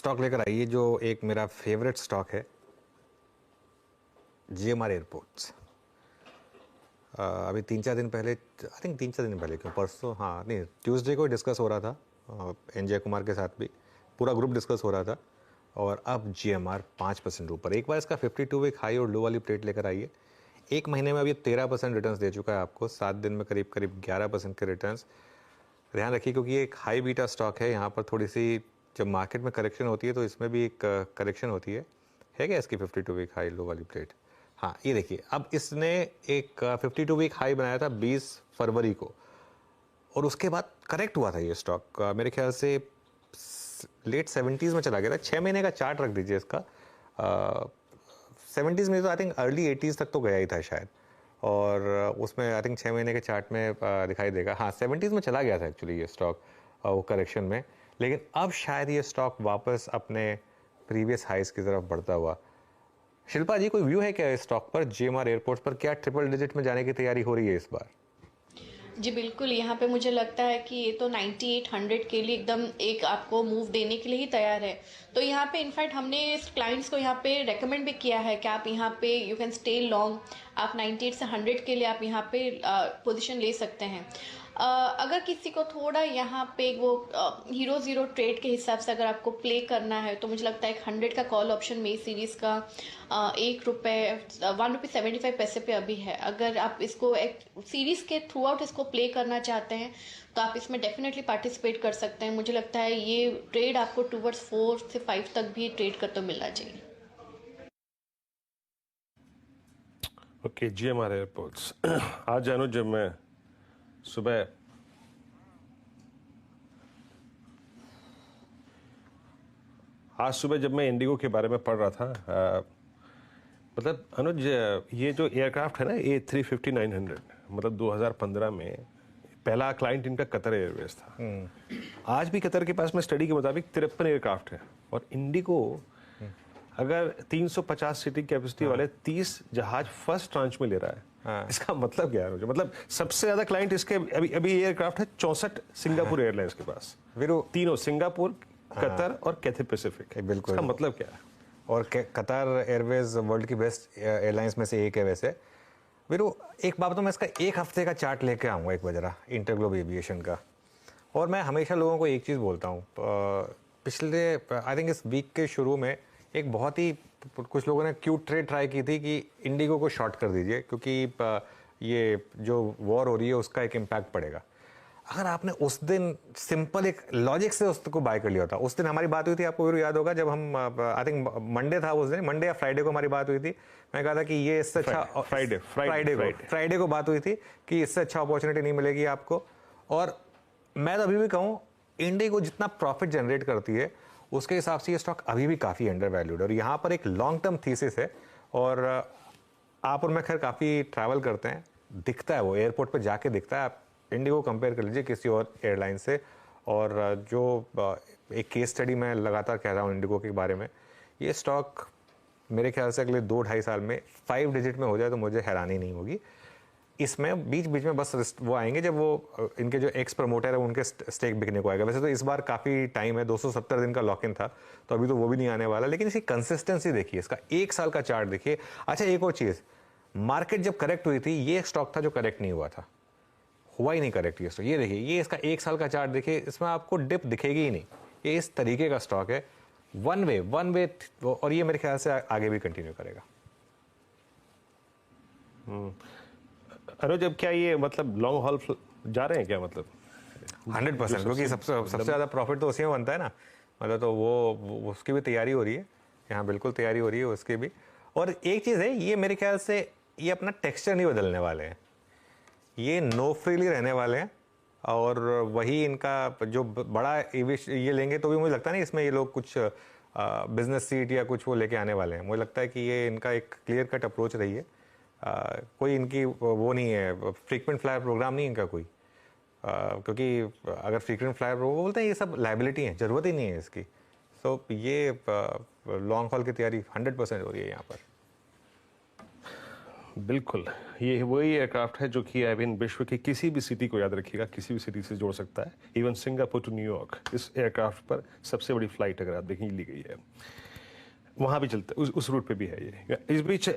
Stock लेकर आइए जो एक मेरा फेवरेट स्टॉक है, GMR एयरपोर्ट्स। अभी 3-4 दिन पहले, आई थिंक 3-4 दिन पहले, क्यों परसों, हाँ नहीं, ट्यूसडे को डिस्कस हो रहा था NJ कुमार के साथ भी, पूरा ग्रुप डिस्कस हो रहा था। और अब GMR 5% ऊपर, एक बार इसका 52 वीक हाई और लो वाली प्लेट लेकर आइए। एक महीने में अभी 13% रिटर्न्स दे चुका है आपको, 7 दिन में करीब करीब 11% के रिटर्न्स। ध्यान रखिए क्योंकि ये एक हाई बीटा स्टॉक है, यहाँ पर थोड़ी सी जब मार्केट में करेक्शन होती है तो इसमें भी एक करेक्शन होती है क्या इसकी 52 वीक हाई लो वाली प्लेट? हाँ, ये देखिए, अब इसने एक 52 वीक हाई बनाया था 20 फरवरी को, और उसके बाद करेक्ट हुआ था ये स्टॉक। मेरे ख्याल से लेट 70s में चला गया था। 6 महीने का चार्ट रख दीजिए इसका, 70s में तो आई थिंक अर्ली 80s तक तो गया ही था शायद, और उसमें आई थिंक 6 महीने के चार्ट में दिखाई देगा। हाँ, 70s में चला गया था एक्चुअली ये स्टॉक वो करेक्शन में, लेकिन अब शायद ये स्टॉक वापस अपने प्रीवियस हाइस की तरफ बढ़ता हुआ। शिल्पा जी, कोई व्यू है क्या इस स्टॉक पर, GMR एयरपोर्ट्स पर? क्या ट्रिपल डिजिट में जाने की तैयारी हो रही है इस बार? जी बिल्कुल, यहाँ पे मुझे लगता है कि ये तो 9800 के लिए एकदम एक आपको मूव देने के लिए ही तैयार है। तो यहाँ पे इनफैक्ट हमने क्लाइंट्स को यहाँ पे रेकमेंड भी किया है कि आप यहाँ पे यू कैन स्टे लॉन्ग, आप 98 से 100 के लिए आप यहाँ पे पोजीशन ले सकते हैं। अगर किसी को थोड़ा यहाँ पे वो हीरो ज़ीरो ट्रेड के हिसाब से अगर आपको प्ले करना है तो मुझे लगता है एक 100 का कॉल ऑप्शन मे सीरीज़ का ₹1.75 पे अभी है। अगर आप इसको एक सीरीज़ के थ्रू आउट इसको प्ले करना चाहते हैं तो आप इसमें डेफिनेटली पार्टिसिपेट कर सकते हैं। मुझे लगता है ये ट्रेड आपको टूवर्ड्स 4 से 5 तक भी ट्रेड करते मिलना चाहिए। Okay, GMR airports. आज जानू, जब मैं सुबह जब मैं इंडिगो के बारे में पढ़ रहा था, मतलब अनुज, ये जो एयरक्राफ्ट है ना A350-900, मतलब 2015 में पहला क्लाइंट इनका कतर एयरवेज था। आज भी कतर के पास में स्टडी के मुताबिक 53 एयरक्राफ्ट है, और इंडिगो अगर 350 सीटिंग कैपेसिटी वाले 30 जहाज फर्स्ट ट्रांच में ले रहा है। हाँ। इसका मतलब क्या है? मतलब सबसे ज्यादा क्लाइंट इसके अभी एयरक्राफ्ट है 64 सिंगापुर एयरलाइंस के पास, तीनों सिंगापुर, कतर और कैथे पैसिफिक। बिल्कुल, इसका मतलब क्या है? और कतर एयरवेज वर्ल्ड की बेस्ट एयरलाइंस में से एक है वैसे। वीरू, एक बात तो मैं इसका एक हफ्ते का चार्ट लेके आऊँगा एक बजरा, इंटरग्लोब एविएशन का। और मैं हमेशा लोगों को एक चीज़ बोलता हूँ, पिछले आई थिंक इस वीक के शुरू में एक बहुत ही कुछ लोगों ने क्यूट ट्रेड ट्राई की थी कि इंडिगो को शॉर्ट कर दीजिए क्योंकि ये जो वॉर हो रही है उसका एक इम्पैक्ट पड़ेगा। अगर आपने उस दिन सिंपल एक लॉजिक से उसको बाय कर लिया होता, उस दिन हमारी बात हुई थी, आपको याद होगा, जब हम आई थिंक मंडे था उस दिन, मंडे या फ्राइडे को हमारी बात हुई थी। मैं कहा था कि ये इससे अच्छा फ्राइडे को बात हुई थी कि इससे अच्छा अपॉर्चुनिटी नहीं मिलेगी आपको। और मैं तो अभी भी कहूँ, इंडिगो जितना प्रॉफिट जनरेट करती है उसके हिसाब से ये स्टॉक अभी भी काफ़ी अंडर वैल्यूड है, और यहाँ पर एक लॉन्ग टर्म थीसिस है। और आप और मैं खैर काफ़ी ट्रैवल करते हैं, दिखता है वो एयरपोर्ट पर जाके दिखता है। आप इंडिगो कंपेयर कर लीजिए किसी और एयरलाइन से, और जो एक केस स्टडी मैं लगातार कह रहा हूँ इंडिगो के बारे में, ये स्टॉक मेरे ख्याल से अगले 2-2.5 साल में 5 डिजिट में हो जाए तो मुझे हैरानी नहीं होगी। इसमें बीच बीच में बस वो आएंगे जब वो इनके जो एक्स प्रमोटर है उनके स्टेक बिकने को आएगा। वैसे तो इस बार काफ़ी टाइम है, 270 दिन का लॉक इन था, तो अभी तो वो भी नहीं आने वाला, लेकिन इसकी कंसिस्टेंसी देखिए, इसका 1 साल का चार्ट देखिए। अच्छा, एक और चीज़, मार्केट जब करेक्ट हुई थी ये स्टॉक था जो करेक्ट नहीं हुआ था, हुआ ही नहीं करेक्ट ये स्टॉक। ये देखिए, ये इसका 1 साल का चार्ट देखिए, इसमें आपको डिप दिखेगी ही नहीं। ये इस तरीके का स्टॉक है, वन वे, और ये मेरे ख्याल से आगे भी कंटिन्यू करेगा। अनुज, अब क्या ये मतलब लॉन्ग हॉल जा रहे हैं क्या? मतलब 100%, क्योंकि सबसे ज़्यादा प्रॉफिट तो उसी में बनता है ना। मतलब तो वो उसकी भी तैयारी हो रही है, यहाँ बिल्कुल तैयारी हो रही है उसकी भी। और एक चीज़ है, ये मेरे ख्याल से ये अपना टेक्सचर नहीं बदलने वाले हैं, ये नो फ्रीली रहने वाले हैं। और वही इनका जो बड़ा ये लेंगे तो भी मुझे लगता नहीं इसमें ये लोग कुछ बिजनेस सीट या कुछ वो लेके आने वाले हैं। मुझे लगता है कि ये इनका एक क्लियर कट अप्रोच रही है। कोई इनकी वो नहीं है, फ्रीक्वेंट फ्लायर प्रोग्राम नहीं इनका कोई, क्योंकि अगर फ्रीक्वेंट फ्लायर वो बोलते हैं ये सब लाइबिलिटी है, ज़रूरत ही नहीं है इसकी। सो ये लॉन्ग हॉल की तैयारी 100% हो रही है यहाँ पर। बिल्कुल, ये वही एयरक्राफ्ट है जो कि आई मीन विश्व की किसी भी सिटी को, याद रखिएगा, किसी भी सिटी से जोड़ सकता है। इवन सिंगापुर टू न्यूयॉर्क इस एयरक्राफ्ट पर सबसे बड़ी फ्लाइट अगर आप देखें ली गई है, वहाँ भी चलता है, उस रूट पे भी है ये। इस बीच